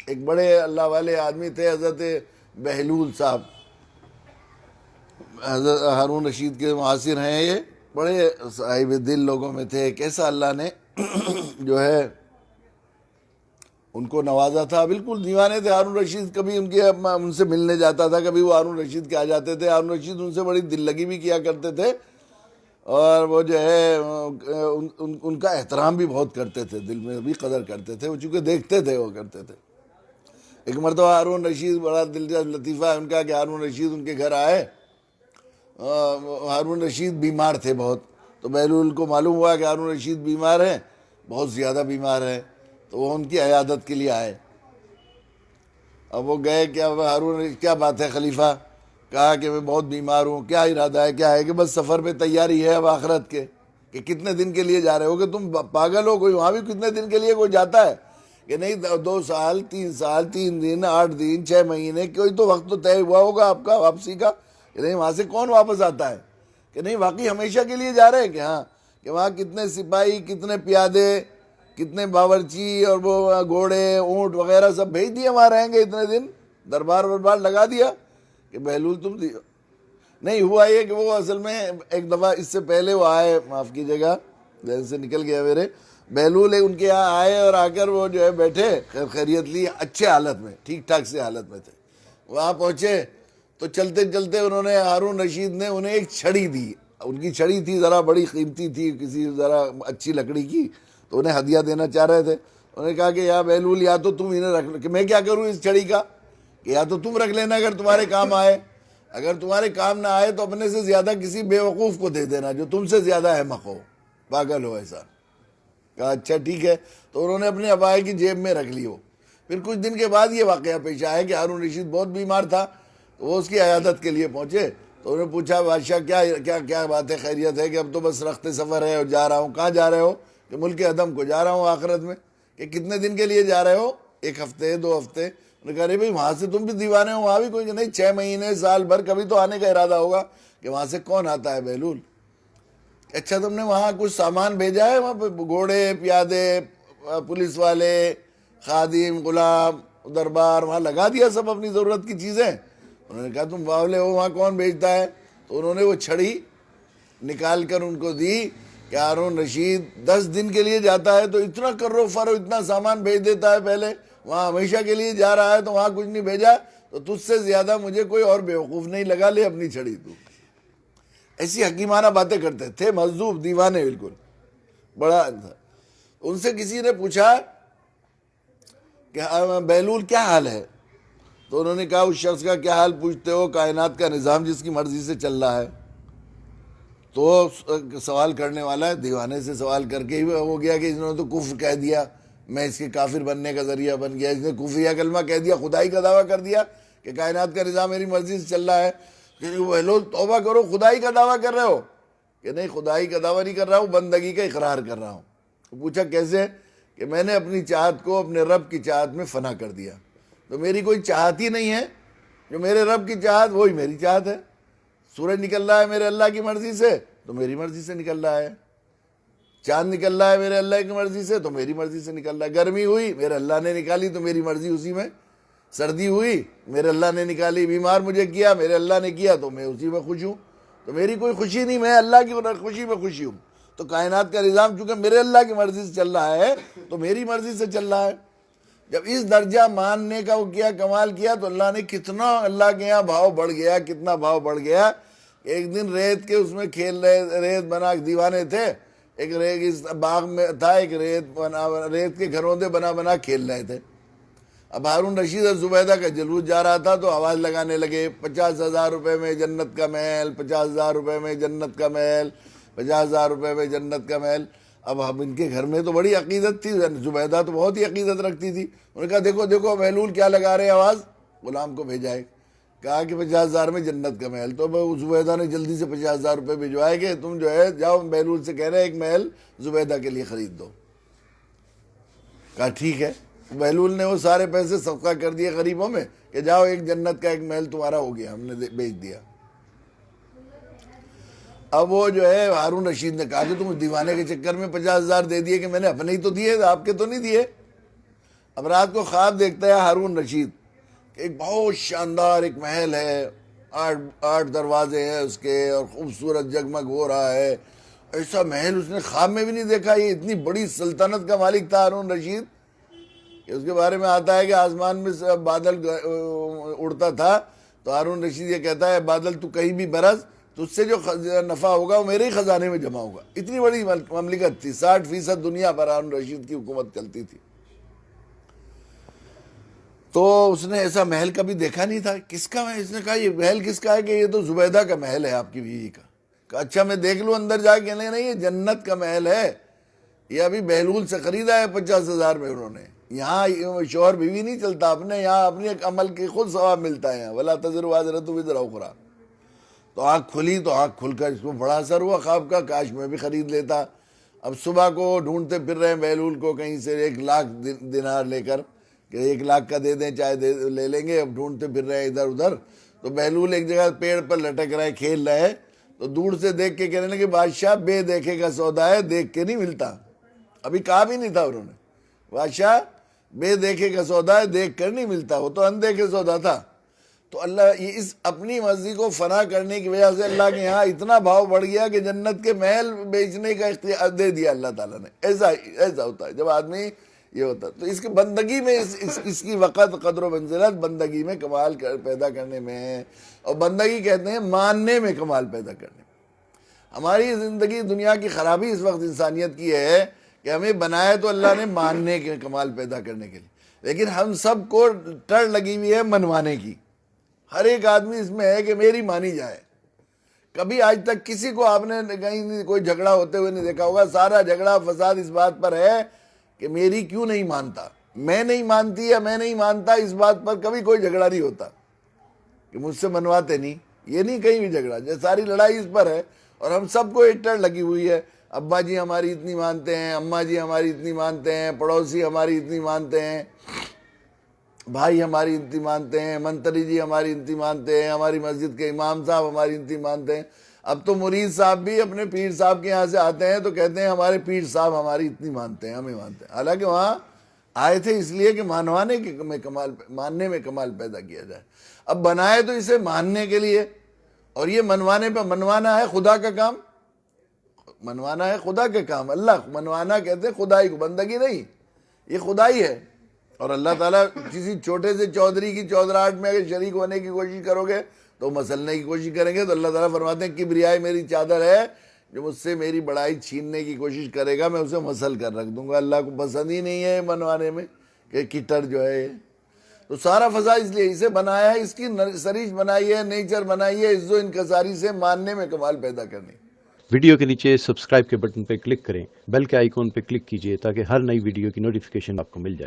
ایک بڑے اللہ والے آدمی تھے حضرت بہلول صاحب، حضرت ہارون رشید کے معاصر ہیں، یہ بڑے صاحب دل لوگوں میں تھے. کیسا اللہ نے جو ہے ان کو نوازا تھا. بالکل دیوانے تھے ہارون رشید. کبھی ان سے ملنے جاتا تھا، کبھی وہ ہارون رشید کے آ جاتے تھے. ہارون رشید ان سے بڑی دل لگی بھی کیا کرتے تھے، اور وہ جو ہے ان کا احترام بھی بہت کرتے تھے، دل میں بھی قدر کرتے تھے، وہ چونکہ دیکھتے تھے وہ کرتے تھے. ایک مرتبہ ہارون رشید، بڑا دلچسپ لطیفہ ہے ان کا کہ ہارون رشید ان کے گھر آئے. ہارون رشید بیمار تھے بہت، تو بہلول کو معلوم ہوا کہ ہارون رشید بیمار ہیں، بہت زیادہ بیمار ہیں، تو وہ ان کی عیادت کے لیے آئے. اب وہ گئے، کیا بات ہے خلیفہ؟ کہا کہ میں بہت بیمار ہوں. کیا ارادہ ہے؟ کیا ہے؟ کہ بس سفر پہ تیاری ہے اب آخرت کے. کہ کتنے دن کے لیے جا رہے ہو؟ کہ تم پاگل ہو، کوئی وہاں بھی کتنے دن کے لیے کوئی جاتا ہے؟ کہ نہیں، 2 سال 3 سال 3 دن 8 دن 6 مہینے، کوئی تو وقت تو طے ہوا ہوگا آپ کا واپسی کا. کہ نہیں، وہاں سے کون واپس آتا ہے؟ کہ نہیں، واقعی ہمیشہ کے لیے جا رہے ہیں؟ کہ ہاں. کہ وہاں کتنے سپاہی، کتنے پیادے، کتنے باورچی اور وہ گھوڑے اونٹ وغیرہ سب بھیج دیے، وہاں رہیں گے اتنے دن، دربار لگا دیا. کہ بہلول تم نہیں. ہوا یہ کہ وہ اصل میں ایک دفعہ اس سے پہلے وہ آئے، معاف کیجیے گا ذہن سے نکل گیا میرے. بہلول ان کے یہاں آئے اور آ کر وہ جو ہے بیٹھے، خیریت لی، اچھے حالت میں، ٹھیک ٹھاک سے حالت میں تھے. وہاں پہنچے تو چلتے چلتے انہوں نے، ہارون رشید نے انہیں ایک چھڑی دی. ان کی چھڑی تھی، ذرا بڑی قیمتی تھی، کسی ذرا اچھی لکڑی کی، تو انہیں ہدیہ دینا چاہ رہے تھے. انہوں نے کہا کہ یا بہلول، یا تو تم انہیں رکھ، کہ میں کیا کروں اس چھڑی کا؟ کہ یا تو تم رکھ لینا اگر تمہارے کام آئے، اگر تمہارے کام نہ آئے تو اپنے سے زیادہ کسی بیوقوف کو دے دینا جو تم سے زیادہ احمق ہو، پاگل ہو ایسا. کہا اچھا ٹھیک ہے. تو انہوں نے اپنے عبائے کی جیب میں رکھ لی وہ. پھر کچھ دن کے بعد یہ واقعہ پیش آیا کہ ہارون رشید بہت بیمار تھا، تو وہ اس کی عیادت کے لیے پہنچے. تو انہوں نے پوچھا بادشاہ کیا بات ہے، خیریت ہے؟ کہ اب تو بس رخت سفر ہے اور جا رہا ہوں. کہاں جا رہے ہو؟ کہ ملک عدم کو جا رہا ہوں آخرت میں. کہ کتنے دن کے لیے جا رہے ہو؟ 1 ہفتے 2 ہفتے؟ انہوں نے کہا ارے بھائی وہاں سے تم بھی دیوانے ہو، وہاں بھی کوئی نہیں، 6 مہینے سال بھر کبھی تو آنے کا ارادہ ہوگا. کہ وہاں سے کون آتا ہے بہلول؟ اچھا تم نے وہاں کچھ سامان بھیجا ہے؟ وہاں پہ گھوڑے پیادے پولیس والے خادم غلام دربار وہاں لگا دیا سب اپنی ضرورت کی چیزیں؟ انہوں نے کہا تم باولے ہو، وہاں کون بھیجتا ہے؟ تو انہوں نے وہ چھڑی نکال کر ان کو دی کہ ہارون رشید 10 دن کے لیے جاتا ہے تو اتنا کرو فرو اتنا سامان بھیج دیتا ہے پہلے، وہاں ہمیشہ کے لیے جا رہا ہے تو وہاں کچھ نہیں بھیجا، تو تجھ سے زیادہ مجھے کوئی اور بیوقوف نہیں لگا، لے اپنی چھڑی تو. ایسی حکیمانہ باتیں کرتے تھے، مجذوب دیوانے بالکل بڑا تھا. ان سے کسی نے پوچھا کہ بہلول کیا حال ہے؟ تو انہوں نے کہا اس شخص کا کیا حال پوچھتے ہو، کائنات کا نظام جس کی مرضی سے چل رہا ہے. تو سوال کرنے والا دیوانے سے سوال کر کے ہی ہو گیا کہ انہوں نے تو کفر کہہ دیا، میں اس کے کافر بننے کا ذریعہ بن گیا. اس نے کفریہ کلمہ کہہ دیا، خدائی کا دعویٰ کر دیا کہ کائنات کا نظام میری مرضی سے چل رہا ہے. کہ بہلول توبہ کرو، خدائی کا دعویٰ کر رہے ہو؟ کہ نہیں، خدائی کا دعویٰ نہیں کر رہا ہوں، بندگی کا اقرار کر رہا ہوں. پوچھا کیسے؟ کہ میں نے اپنی چاہت کو اپنے رب کی چاہت میں فنا کر دیا، تو میری کوئی چاہت ہی نہیں ہے، جو میرے رب کی چاہت وہی میری چاہت ہے. سورج نکل رہا ہے میرے اللہ کی مرضی سے تو میری مرضی سے نکل رہا ہے، چاند نکل رہا ہے میرے اللہ کی مرضی سے تو میری مرضی سے نکل رہا ہے. گرمی ہوئی میرے اللہ نے نکالی تو میری مرضی اسی میں، سردی ہوئی میرے اللہ نے نکالی، بیمار مجھے کیا میرے اللہ نے کیا تو میں اسی میں خوش ہوں. تو میری کوئی خوشی نہیں، میں اللہ کی خوشی میں خوشی ہوں. تو کائنات کا نظام چونکہ میرے اللہ کی مرضی سے چل رہا ہے تو میری مرضی سے چل رہا ہے. جب اس درجہ ماننے کا وہ کیا کمال کیا تو اللہ نے کتنا، اللہ کے یہاں بھاؤ بڑھ گیا، کتنا بھاؤ بڑھ گیا. ایک دن ریت کے اس میں کھیل رہے، ریت بنا دیوانے تھے، ایک ریت باغ میں تھا، ایک ریت کے گھروں سے بنا کھیل رہے تھے. اب ہارون رشید اور زبیدہ کا جلوس جا رہا تھا تو آواز لگانے لگے 50,000 روپے میں جنت کا محل، 50,000 روپے میں جنت کا محل، 50,000 روپے میں جنت کا محل. اب ہم ان کے گھر میں تو بڑی عقیدت تھی، زبیدہ تو بہت ہی عقیدت رکھتی تھی. انہوں نے کہا دیکھو دیکھو بہلول کیا لگا رہے آواز، غلام کو بھیجا ہے، کہا کہ 50,000 میں جنت کا محل. تو زبیدہ نے جلدی سے 50,000 روپے بھجوائے کہ تم جو ہے جاؤ بہلول سے کہہ رہے ایک محل زبیدہ کے لیے خرید دو. کہا ٹھیک ہے. بہلول نے وہ سارے پیسے صدقہ کر دیے غریبوں میں کہ جاؤ ایک جنت کا ایک محل تمہارا ہو گیا، ہم نے بیچ دیا. اب وہ جو ہے ہارون رشید نے کہا کہ تم دیوانے کے چکر میں 50,000 دے دیے کہ میں نے اپنے ہی تو دیے، آپ کے تو نہیں دیے. اب رات کو خواب دیکھتا ہے ہارون رشید کہ ایک بہت شاندار ایک محل ہے، 8 دروازے ہیں اس کے، اور خوبصورت جگمگ ہو رہا ہے. ایسا محل اس نے خواب میں بھی نہیں دیکھا. یہ اتنی بڑی سلطنت کا مالک تھا ہارون رشید کہ اس کے بارے میں آتا ہے کہ آسمان میں سے بادل اڑتا تھا تو ہارون رشید یہ کہتا ہے بادل تو کہیں بھی برس تو اس سے جو نفع ہوگا وہ میرے ہی خزانے میں جمع ہوگا. اتنی بڑی مملکت تھی، 60% دنیا پر ہارون رشید کی حکومت چلتی تھی. تو اس نے ایسا محل کبھی دیکھا نہیں تھا. کس کا ہے؟ اس نے کہا یہ محل کس کا ہے؟ کہ یہ تو زبیدہ کا محل ہے، آپ کی بیوی کا. کہا اچھا میں دیکھ لوں اندر جا کے. نہیں یہ جنت کا محل ہے، یہ ابھی بہلول سے خریدا ہے 50,000 میں انہوں نے. یہاں شوہر بیوی نہیں چلتا اپنے، یہاں اپنے عمل کی خود ثواب ملتا ہے. ولا تزر وازرۃ وزر اخری. تو آنکھ کھلی تو آنکھ کھل کر اس کو بڑا اثر ہوا خواب کا، کاش میں بھی خرید لیتا. اب صبح کو ڈھونڈتے پھر رہے ہیں بہلول کو کہیں سے 1,00,000 دینار لے کر کہ 1,00,000 کا دے دیں چاہے لے لیں گے. اب ڈھونڈتے پھر رہے ہیں ادھر ادھر. تو بہلول ایک جگہ پیڑ پر لٹک رہے کھیل رہے، تو دور سے دیکھ کے کہنے لگے بادشاہ بے دیکھے کا سودا ہے، دیکھ کے نہیں ملتا. ابھی کہا بھی نہیں تھا انہوں نے. بادشاہ بے دیکھے کا سودا ہے، دیکھ کر نہیں ملتا. وہ تو اندیکھے سودا تھا. تو اللہ یہ اس اپنی مرضی کو فنا کرنے کی وجہ سے اللہ کے یہاں اتنا بھاؤ بڑھ گیا کہ جنت کے محل بیچنے کا اختیار دے دیا اللہ تعالیٰ نے. ایسا ہوتا ہے جب آدمی یہ ہوتا ہے. تو اس کی بندگی میں اس کی وقت قدر و منزلت بندگی میں کمال پیدا کرنے میں ہے. اور بندگی کہتے ہیں ماننے میں کمال پیدا کرنے میں. ہماری زندگی دنیا کی خرابی اس وقت انسانیت کی ہے کہ ہمیں بنایا تو اللہ نے ماننے کے کمال پیدا کرنے کے لیے، لیکن ہم سب کو ٹڑ لگی ہوئی ہے منوانے کی. ہر ایک آدمی اس میں ہے کہ میری مانی جائے. کبھی آج تک کسی کو آپ نے کہیں کوئی جھگڑا ہوتے ہوئے نہیں دیکھا ہوگا. سارا جھگڑا فساد اس بات پر ہے کہ میری کیوں نہیں مانتا، میں نہیں مانتی یا میں نہیں مانتا. اس بات پر کبھی کوئی جھگڑا نہیں ہوتا کہ مجھ سے منواتے نہیں. یہ نہیں کہیں بھی جھگڑا، ساری لڑائی اس پر ہے. اور ہم سب کو ایک ٹڑ لگی ہوئی ہے. ابا جی ہماری اتنی مانتے ہیں، اماں جی ہماری اتنی مانتے ہیں، پڑوسی ہماری اتنی مانتے ہیں، بھائی ہماری انتی مانتے ہیں، منتری جی ہماری انتی مانتے ہیں، ہماری مسجد کے امام صاحب ہماری انتی مانتے ہیں. اب تو مرید صاحب بھی اپنے پیر صاحب کے یہاں سے آتے ہیں تو کہتے ہیں ہمارے پیر صاحب ہماری اتنی مانتے ہیں، ہمیں مانتے ہیں. حالانکہ وہاں آئے تھے اس لیے کہ ماننے میں کمال پیدا کیا جائے. اب بنائے تو اسے ماننے کے لیے، اور یہ منوانے پہ منوانا ہے خدا کا کام. منوانا ہے خدا کا کام. اللہ منوانا کہتے ہیں خدائی کو، بندگی نہیں، یہ خدائی ہے. اور اللہ تعالیٰ کسی چھوٹے سے چودھری کی چودراہٹ میں اگر شریک ہونے کی کوشش کرو گے تو مسلنے کی کوشش کریں گے. تو اللہ تعالیٰ فرماتے ہیں کبریائی میری چادر ہے، جو مجھ سے میری بڑائی چھیننے کی کوشش کرے گا میں اسے مسل کر رکھ دوں گا. اللہ کو پسند ہی نہیں ہے منوانے میں کہ کٹر جو ہے. تو سارا فضا اس لیے اسے بنایا ہے، اس کی سریش بنائی ہے، نیچر بنائی ہے عز و انکساری سے ماننے میں کمال پیدا کرنے. ویڈیو کے نیچے سبسکرائب کے بٹن پہ کلک کریں، بیل کے آئیکن پہ کلک کیجئے تاکہ ہر نئی ویڈیو کی نوٹیفیکیشن آپ کو مل جائے.